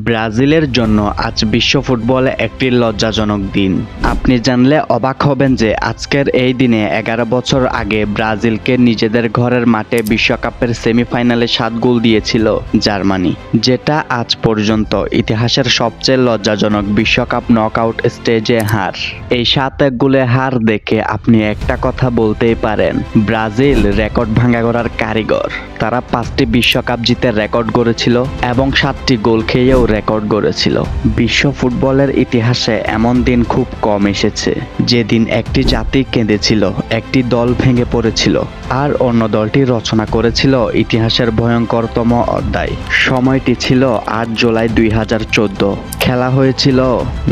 ব্রাজিলের জন্য আজ বিশ্ব ফুটবলে একটি লজ্জাজনক দিন। আপনি জানলে অবাক হবেন যে আজকের এই দিনে 11 বছর আগে ব্রাজিলকে নিজেদের ঘরের মাঠে বিশ্বকাপের সেমিফাইনালে 7 গোল দিয়েছিল জার্মানি, যেটা আজ পর্যন্ত ইতিহাসের সবচেয়ে লজ্জাজনক বিশ্বকাপ নকআউট স্টেজে হার। এই 7 গোলে হার দেখে আপনি একটা কথা বলতেই পারেন, ব্রাজিল রেকর্ড ভাঙা করার কারিগর। তারা 5টি বিশ্বকাপ জিতে রেকর্ড গড়েছিল এবং 7টি গোল খেয়েও রেকর্ড গড়েছিল। বিশ্ব ফুটবলের ইতিহাসে এমন দিন খুব কম এসেছে যেদিন একটি জাতি কেঁদেছিল, একটি দল ভেঙে পড়েছিল আর অন্য দলটি রচনা করেছিল ইতিহাসের ভয়ঙ্করতম অধ্যায়। সময়টি ছিল 8 জুলাই 2014। খেলা হয়েছিল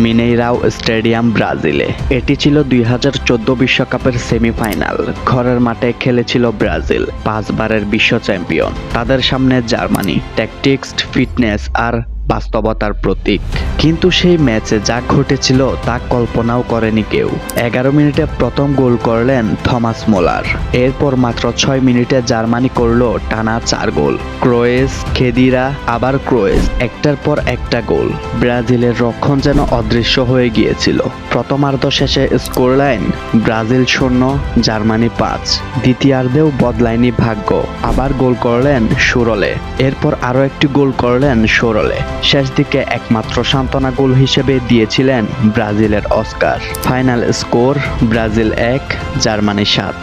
মিনেইরাও স্টেডিয়াম, ব্রাজিলে। এটি ছিল 2014 বিশ্বকাপের সেমিফাইনাল। ঘরের মাঠে খেলেছিল ব্রাজিল, 5 বারের বিশ্ব চ্যাম্পিয়ন। তাদের সামনে জার্মানি, ট্যাকটিক্স, ফিটনেস আর বাস্তবতার প্রতীক। কিন্তু সেই ম্যাচে যা ঘটেছিল তা কল্পনাও করেনি কেউ। 11 মিনিটে প্রথম গোল করলেন থমাস মুলার। এরপর মাত্র 6 মিনিটে জার্মানি করলো টানা 4 গোল। ক্রোয়েস, খেদিরা, আবার ক্রোয়েস, একটার পর একটা গোল। ব্রাজিলের রক্ষণ যেন অদৃশ্য হয়ে গিয়েছিল। প্রথমার্ধ শেষে স্কোরলাইন ব্রাজিল 0, জার্মানি 5। দ্বিতীয়ার্ধেও বদলায়নি ভাগ্য। আবার গোল করলেন সুরলে। এরপর আরও একটি গোল করলেন সুরলে। শেষ দিকে একমাত্র সান্ত্বনা গোল হিসেবে দিয়েছিলেন ব্রাজিলের Oscar. Final score Brazil 1, Germany 7।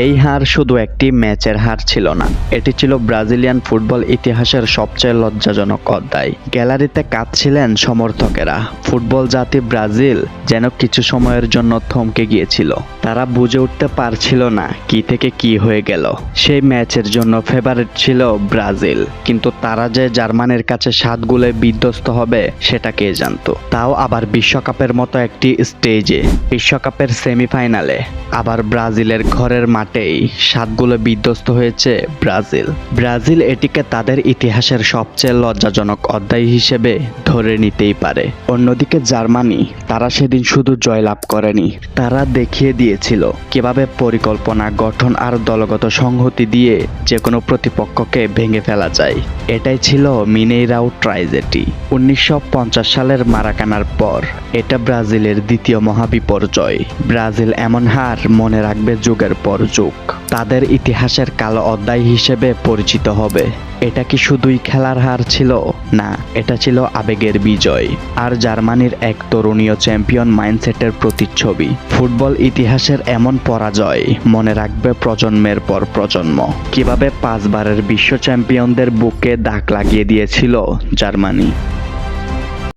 এই হার শুধু একটি ম্যাচের হার ছিল না, এটি ছিল ব্রাজিলিয়ান ফুটবল ইতিহাসের সবচেয়ে লজ্জাজনক অধ্যায়। গ্যালারিতে কাঁদছিলেন সমর্থকেরা। ফুটবল জাতি ব্রাজিল যেন কিছু সময়ের জন্য থমকে গিয়েছিল। তারা বুঝে উঠতে পারছিল না কি থেকে কি হয়ে গেল। সেই ম্যাচের জন্য ফেভারিট ছিল ব্রাজিল, কিন্তু তারা যে জার্মানির কাছে 7 গোলে বিধ্বস্ত হবে সেটা কে জানতো। তাও আবার বিশ্বকাপের মতো একটি স্টেজে, বিশ্বকাপের সেমিফাইনালে। আবার ব্রাজিলের ঘরের মাঠেই 7 গোলে বিধ্বস্ত হয়েছে ব্রাজিল। ব্রাজিল এটিকে তাদের ইতিহাসের সবচেয়ে লজ্জাজনক অধ্যায় হিসেবে ধরে নিতেই পারে। অন্যদিকে জার্মানি, তারা সেদিন শুধু জয়লাভ করেনি, তারা দেখিয়ে দিয়েছিল কিভাবে পরিকল্পনা, গঠন আর দলগত সংহতি দিয়ে যে কোনো প্রতিপক্ষকে ভেঙে ফেলা যায়। এটাই ছিল মিনেইরাও ট্র্যাজেডি। 1950 সালের মারাকানার পর এটা ব্রাজিলের দ্বিতীয় মহাবিপর্যয়। ব্রাজিল এমন হার মনে রাখবে যুগের পর যুগ। তাদের ইতিহাসের কালো অধ্যায় হিসেবে পরিচিত হবে। এটা কি শুধুই খেলার হার ছিল? না, এটা ছিল আবেগের বিজয় আর জার্মানির এক তরুণীয় চ্যাম্পিয়ন মাইন্ডসেটের প্রতিচ্ছবি। ফুটবল ইতিহাসের এমন পরাজয় মনে রাখবে প্রজন্মের পর প্রজন্ম। কিভাবে 5 বারের বিশ্ব চ্যাম্পিয়নদের বুকে দাগ লাগিয়ে দিয়েছিল জার্মানি।